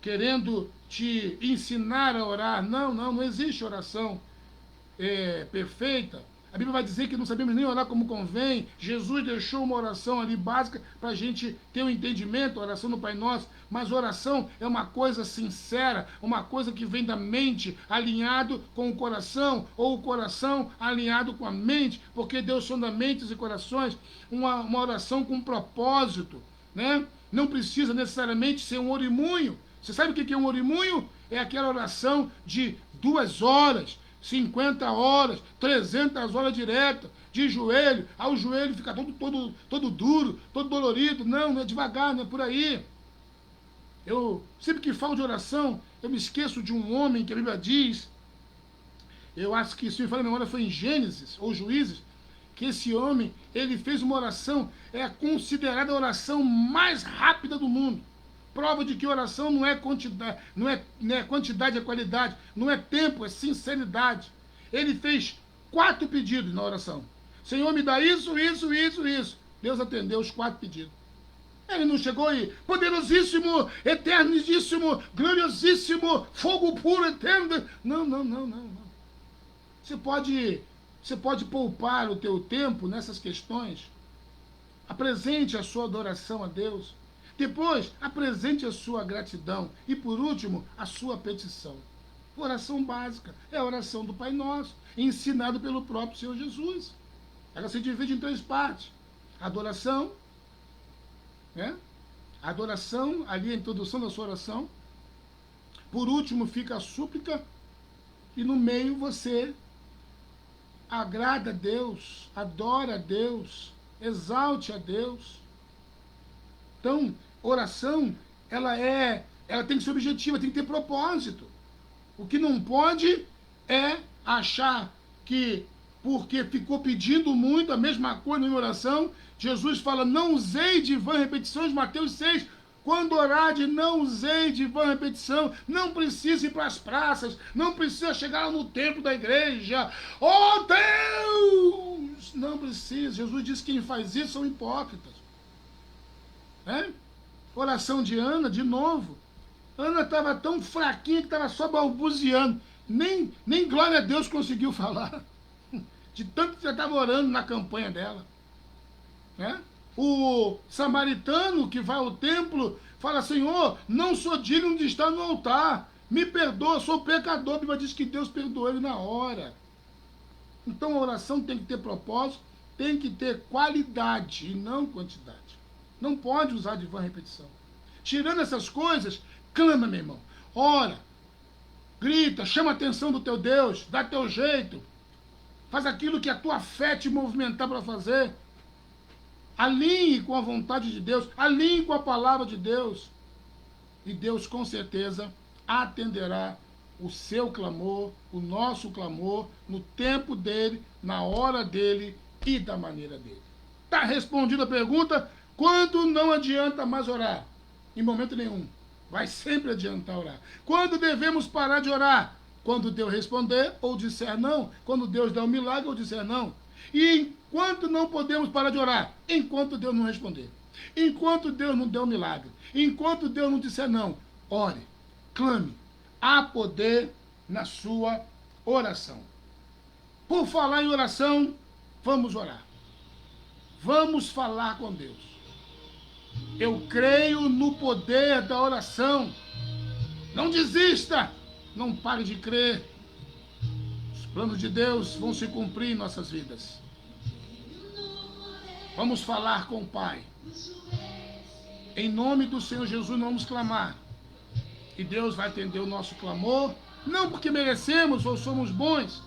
querendo te ensinar a orar. Não existe oração perfeita. A Bíblia vai dizer que não sabemos nem orar como convém. Jesus deixou uma oração ali básica para a gente ter um entendimento, a oração do Pai Nosso. Mas oração é uma coisa sincera, uma coisa que vem da mente, alinhado com o coração, ou o coração alinhado com a mente, porque Deus sonda mentes e corações. Uma oração com propósito, né? Não precisa necessariamente ser um orimunho. Você sabe o que é um orimunho? É aquela oração de 2 horas, 50 horas, 300 horas direto, de joelho, aí o joelho fica todo duro, todo dolorido. Não é devagar, não é por aí. Eu, sempre que falo de oração, eu me esqueço de um homem que a Bíblia diz, eu acho que, se me fala a memória, foi em Gênesis, ou Juízes, que esse homem, ele fez uma oração, considerada a oração mais rápida do mundo. Prova de que oração não é quantidade, não é quantidade, é qualidade, não é tempo, é sinceridade. Ele fez 4 pedidos na oração. Senhor, me dá isso. Deus atendeu os 4 pedidos. Ele não chegou e, poderosíssimo, eternizíssimo, gloriosíssimo, fogo puro, eterno. Não. Você pode poupar o teu tempo nessas questões. Apresente a sua adoração a Deus. Depois, apresente a sua gratidão. E, por último, a sua petição. Oração básica é a oração do Pai Nosso, ensinado pelo próprio Senhor Jesus. Ela se divide em 3 partes. Adoração, né? A adoração, ali a introdução da sua oração. Por último, fica a súplica. E no meio você agrada a Deus, adora a Deus, exalte a Deus. Então, oração, ela tem que ser objetiva, tem que ter propósito. O que não pode é achar que, porque ficou pedindo muito a mesma coisa em oração, Jesus fala, não usei de vã repetições, Mateus 6, quando orarde, não usei de vã repetição, não precisa ir para as praças, não precisa chegar no templo da igreja, oh Deus, não precisa. Jesus disse que quem faz isso são hipócritas. Oração de Ana, de novo. Ana estava tão fraquinha que estava só balbuciando. Nem glória a Deus conseguiu falar. De tanto que já estava orando na campanha dela. Né? O samaritano que vai ao templo fala: Senhor, não sou digno de estar no altar. Me perdoa, sou pecador. A Bíblia diz que Deus perdoou ele na hora. Então a oração tem que ter propósito, tem que ter qualidade e não quantidade. Não pode usar de vã repetição. Tirando essas coisas, clama, meu irmão. Ora, grita, chama a atenção do teu Deus, dá teu jeito. Faz aquilo que a tua fé te movimentar para fazer. Alinhe com a vontade de Deus, alinhe com a palavra de Deus. E Deus com certeza atenderá o seu clamor, o nosso clamor, no tempo dele, na hora dele e da maneira dele. Está respondida a pergunta: quando não adianta mais orar? Em momento nenhum. Vai sempre adiantar orar. Quando devemos parar de orar? Quando Deus responder ou disser não. Quando Deus der um milagre ou disser não. E enquanto não podemos parar de orar? Enquanto Deus não responder. Enquanto Deus não der um milagre. Enquanto Deus não disser não. Ore, clame. Há poder na sua oração. Por falar em oração, vamos orar. Vamos falar com Deus. Eu creio no poder da oração. Não desista. Não pare de crer. Os planos de Deus vão se cumprir em nossas vidas. Vamos falar com o Pai. Em nome do Senhor Jesus, nós vamos clamar. E Deus vai atender o nosso clamor. Não porque merecemos ou somos bons,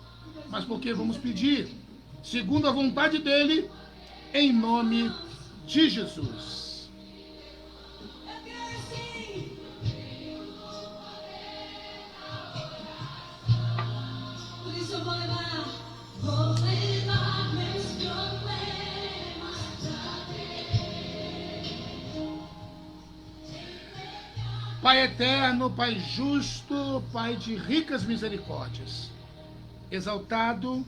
mas porque vamos pedir, segundo a vontade dEle, em nome de Jesus. Pai eterno, Pai justo, Pai de ricas misericórdias, exaltado,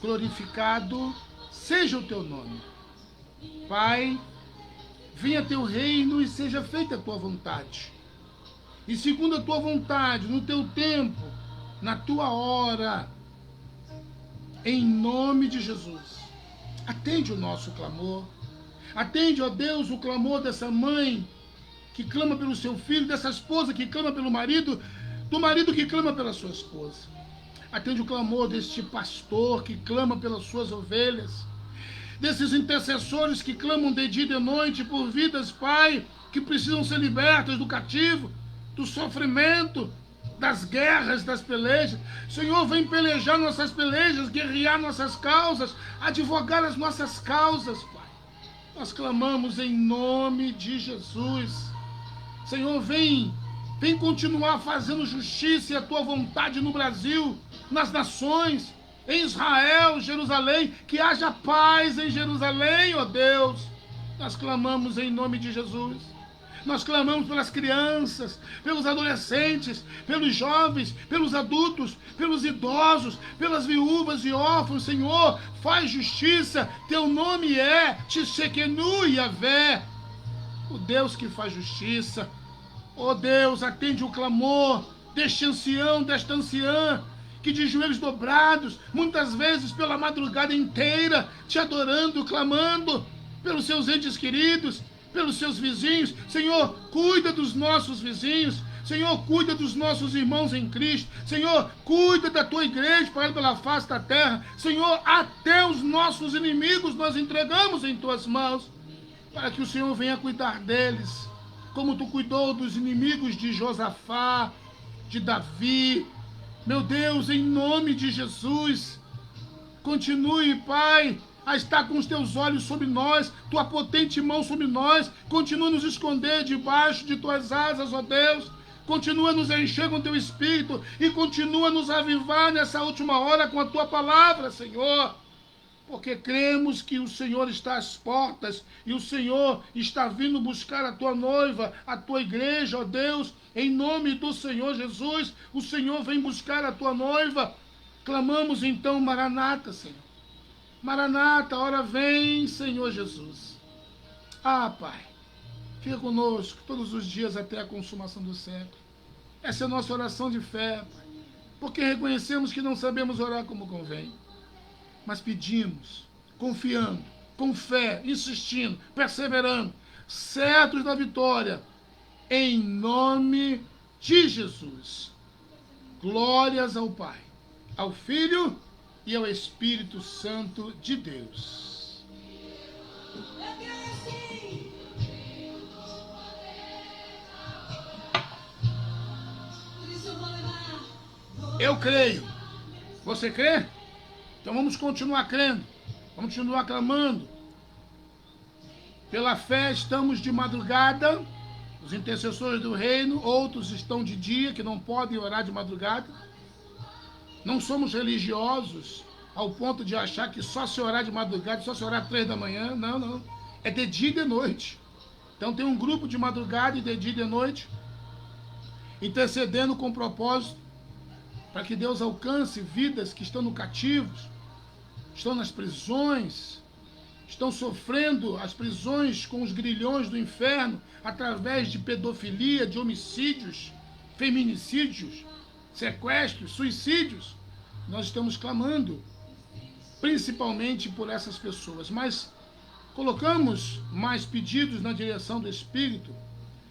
glorificado seja o teu nome. Pai, venha teu reino e seja feita a tua vontade. E segundo a tua vontade, no teu tempo, na tua hora, em nome de Jesus. Atende o nosso clamor. Atende, ó Deus, o clamor dessa mãe que clama pelo seu filho, dessa esposa que clama pelo marido, do marido que clama pela sua esposa. Atende o clamor deste pastor que clama pelas suas ovelhas, desses intercessores que clamam de dia e de noite por vidas, Pai, que precisam ser libertas do cativo, do sofrimento, das guerras, das pelejas. Senhor, vem pelejar nossas pelejas, guerrear nossas causas, advogar as nossas causas, Pai. Nós clamamos em nome de Jesus. Senhor, vem continuar fazendo justiça e a tua vontade no Brasil, nas nações, em Israel, Jerusalém, que haja paz em Jerusalém, ó Deus. Nós clamamos em nome de Jesus. Nós clamamos pelas crianças, pelos adolescentes, pelos jovens, pelos adultos, pelos idosos, pelas viúvas e órfãos. Senhor, faz justiça. Teu nome é Tishekenu Yavé, o Deus que faz justiça. Ó Deus, atende o clamor deste ancião, desta anciã, que de joelhos dobrados, muitas vezes pela madrugada inteira, te adorando, clamando pelos seus entes queridos, pelos seus vizinhos. Senhor, cuida dos nossos vizinhos. Senhor, cuida dos nossos irmãos em Cristo. Senhor, cuida da tua igreja, Pai, pela face da terra. Senhor, até os nossos inimigos nós entregamos em tuas mãos, para que o Senhor venha cuidar deles, como tu cuidou dos inimigos de Josafá, de Davi. Meu Deus, em nome de Jesus, continue, Pai, a estar com os teus olhos sobre nós, tua potente mão sobre nós. Continua a nos esconder debaixo de tuas asas, ó Deus. Continua a nos encher com teu Espírito e continua a nos avivar nessa última hora com a tua palavra, Senhor. Porque cremos que o Senhor está às portas e o Senhor está vindo buscar a tua noiva, a tua igreja, ó Deus. Em nome do Senhor Jesus, o Senhor vem buscar a tua noiva. Clamamos então, Maranata, Senhor. Maranata, ora vem, Senhor Jesus. Ah, Pai, Fica conosco todos os dias até a consumação do século. Essa é a nossa oração de fé, Pai, porque reconhecemos que não sabemos orar como convém, mas pedimos, confiando, com fé, insistindo, perseverando, certos da vitória, em nome de Jesus. Glórias ao Pai, ao Filho e ao Espírito Santo de Deus. Eu creio. Você crê? Então vamos continuar crendo. Vamos continuar clamando. Pela fé estamos de madrugada, os intercessores do reino, outros estão de dia, que não podem orar de madrugada. Não somos religiosos ao ponto de achar que só se orar de madrugada, só se orar 3 da manhã. Não, não. É de dia e de noite. Então tem um grupo de madrugada e de dia e de noite, intercedendo com propósito, para que Deus alcance vidas que estão no cativos, estão nas prisões, estão sofrendo as prisões com os grilhões do inferno, através de pedofilia, de homicídios, feminicídios, sequestros, suicídios. Nós estamos clamando, principalmente por essas pessoas, mas colocamos mais pedidos na direção do Espírito.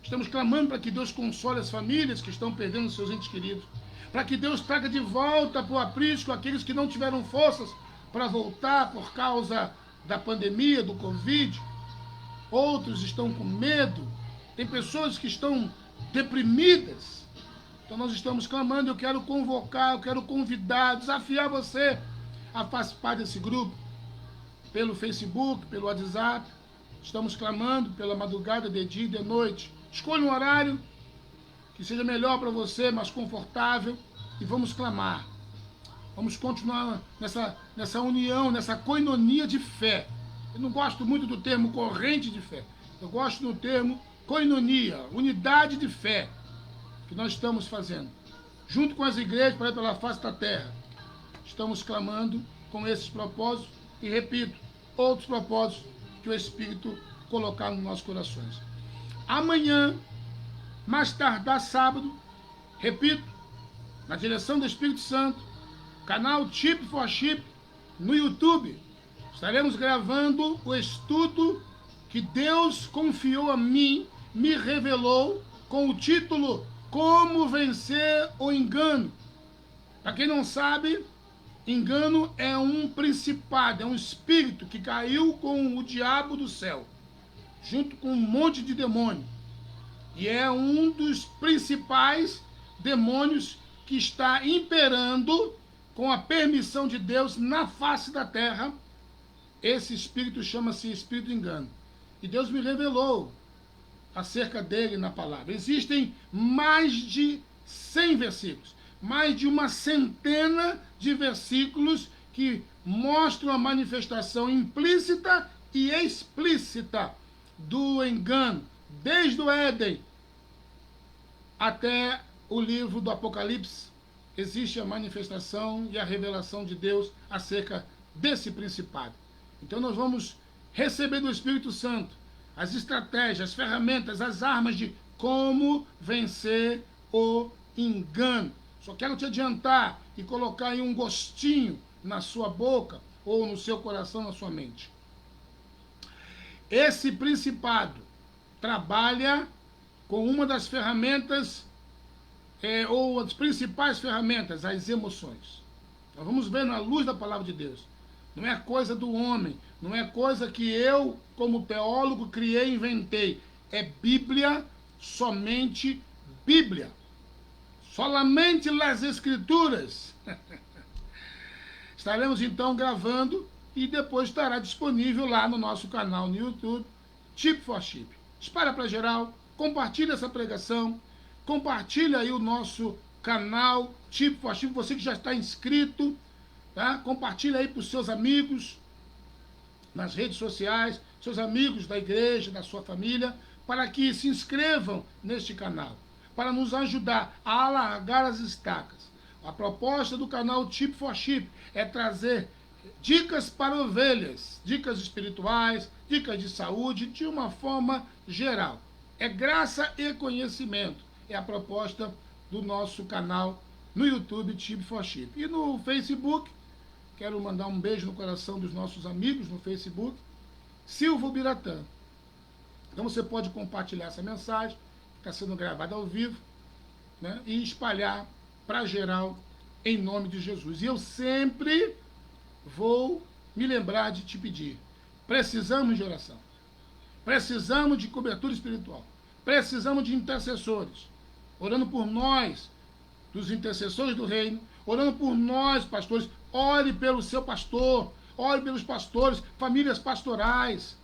Estamos clamando para que Deus console as famílias que estão perdendo seus entes queridos, para que Deus traga de volta para o aprisco aqueles que não tiveram forças para voltar por causa da pandemia, do Covid. Outros estão com medo, tem pessoas que estão deprimidas. Então nós estamos clamando. Eu quero convocar, eu quero convidar, desafiar você a participar desse grupo, pelo Facebook, pelo WhatsApp. Estamos clamando pela madrugada, de dia e de noite. Escolha um horário que seja melhor para você, mais confortável, e vamos clamar. Vamos continuar nessa união, nessa koinonia de fé. Eu não gosto muito do termo corrente de fé. Eu gosto do termo koinonia, unidade de fé, que nós estamos fazendo. Junto com as igrejas para ir pela face da terra. Estamos clamando com esses propósitos e, repito, outros propósitos que o Espírito colocar nos nossos corações. Amanhã, mais tardar sábado, repito, na direção do Espírito Santo, canal Chip for Chip no YouTube, estaremos gravando o estudo que Deus confiou a mim, me revelou, com o título Como Vencer o Engano. Para quem não sabe, engano é um principado, é um espírito que caiu com o diabo do céu, junto com um monte de demônio. E é um dos principais demônios que está imperando com a permissão de Deus na face da terra. Esse espírito chama-se espírito de engano. E Deus me revelou acerca dele na palavra. Existem mais de 100 versículos, mais de uma centena de versículos que mostram a manifestação implícita e explícita do engano, desde o Éden até o livro do Apocalipse. Existe a manifestação e a revelação de Deus acerca desse principado. Então nós vamos receber do Espírito Santo as estratégias, as ferramentas, as armas de como vencer o engano. Só quero te adiantar e colocar aí um gostinho na sua boca ou no seu coração, na sua mente. Esse principado trabalha com uma das ferramentas, ou as principais ferramentas, as emoções. Nós vamos ver na luz da palavra de Deus. Não é coisa do homem, não é coisa que eu, como teólogo, criei e inventei. É Bíblia, somente Bíblia. Solamente as Escrituras. Estaremos então gravando e depois estará disponível lá no nosso canal no YouTube, Chip for Chip. Espalha para geral, compartilha essa pregação, compartilha aí o nosso canal Chip for Chip, você que já está inscrito, tá? Compartilha aí para os seus amigos nas redes sociais, seus amigos da igreja, da sua família, para que se inscrevam neste canal, para nos ajudar a alargar as estacas. A proposta do canal Chip for Chip é trazer dicas para ovelhas, dicas espirituais, dicas de saúde, de uma forma geral. É graça e conhecimento. É a proposta do nosso canal no YouTube, Tip for Chip. E no Facebook, quero mandar um beijo no coração dos nossos amigos no Facebook, Silvio Biratã. Então você pode compartilhar essa mensagem, que está sendo gravada ao vivo, né, e espalhar para geral, em nome de Jesus. E eu sempre vou me lembrar de te pedir. Precisamos de oração. Precisamos de cobertura espiritual. Precisamos de intercessores. Orando por nós, dos intercessores do reino. Orando por nós, pastores. Ore pelo seu pastor. Ore pelos pastores, famílias pastorais.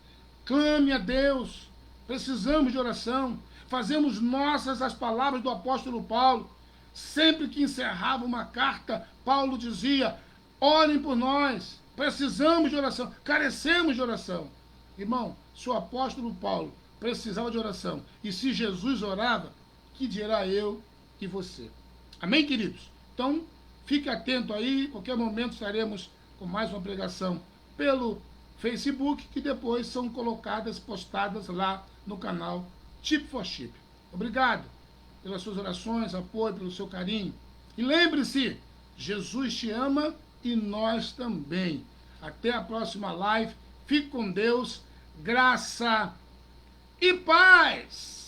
Clame a Deus. Precisamos de oração. Fazemos nossas as palavras do apóstolo Paulo. Sempre que encerrava uma carta, Paulo dizia: orem por nós, precisamos de oração, carecemos de oração. Irmão, se o apóstolo Paulo precisava de oração, e se Jesus orava, que dirá eu e você? Amém, queridos? Então, fique atento aí, qualquer momento estaremos com mais uma pregação pelo Facebook, que depois são colocadas, postadas lá no canal Tip for Chip. Obrigado pelas suas orações, apoio, pelo seu carinho. E lembre-se, Jesus te ama e nós também. Até a próxima live. Fique com Deus, graça e paz.